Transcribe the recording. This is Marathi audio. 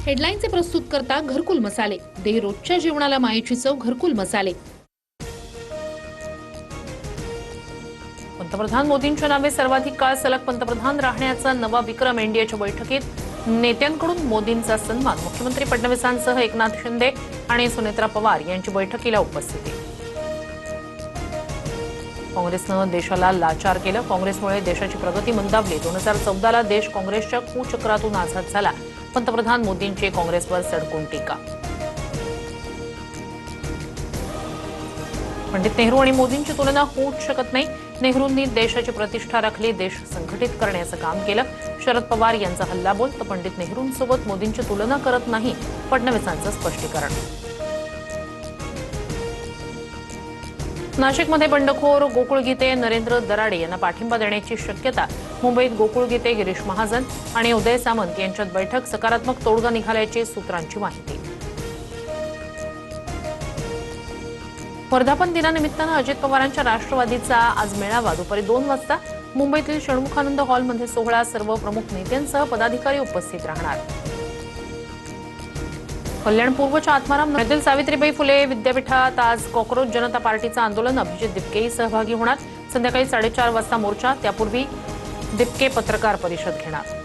हेडलाईनचे प्रस्तुत करता घरकुल मसाले, दे रोजच्या जेवणाला मायेची चव घरकुल मसाले। पंतप्रधान मोदींच्या नावे सर्वाधिक काळ सलग पंतप्रधान राहण्याचा नवा विक्रम। एनडीएच्या बैठकीत नेत्यांकडून मोदींचा सन्मान। मुख्यमंत्री फडणवीसांसह एकनाथ शिंदे आणि सुनेत्रा पवार यांची बैठकीला उपस्थिती। काँग्रेसनं देशाला लाचार केलं, काँग्रेसमुळे देशाची प्रगती मंदावली। 2014ला देश काँग्रेसच्या कुचक्रातून आझाद झाला। पंतप्रधान मोदींची काँग्रेसवर सडकून टीका। पंडित नेहरू आणि मोदींची तुलना होऊच शकत नाही। नेहरूंनी देशाची प्रतिष्ठा राखली, देश संघटित करण्याचं काम केलं। शरद पवार यांचा हल्लाबोल, तर पंडित नेहरूंसोबत मोदींची तुलना करत नाही, फडणवीसांचं स्पष्टीकरण। नाशिकमध्ये बंडखोर गोकुळ गीते नरेंद्र दराडे यांना पाठिंबा देण्याची शक्यता। मुंबईत गोकुळ गीते गिरीश महाजन आणि उदय सामंत यांच्यात बैठक, सकारात्मक तोडगा निघाल्याची सूत्रांची माहिती। वर्धापन दिनानिमित्तानं अजित पवारांच्या राष्ट्रवादीचा आज मेळावा दुपारी 2 वाजता मुंबईतील षण्मुखानंद हॉलमध्ये सोहळा। सर्व प्रमुख नेत्यांसह पदाधिकारी उपस्थित राहणार। कल्याण पूर्वच्या आत्माराम नगरतील सावित्रीबाई फुले विद्यापीठात आज कॉक्रोच जनता पार्टीचं आंदोलन। अभिजित दिपकेही सहभागी होणार। संध्याकाळी 4:30 वाजता मोर्चा, त्यापूर्वी दिपके पत्रकार परिषद घेणार।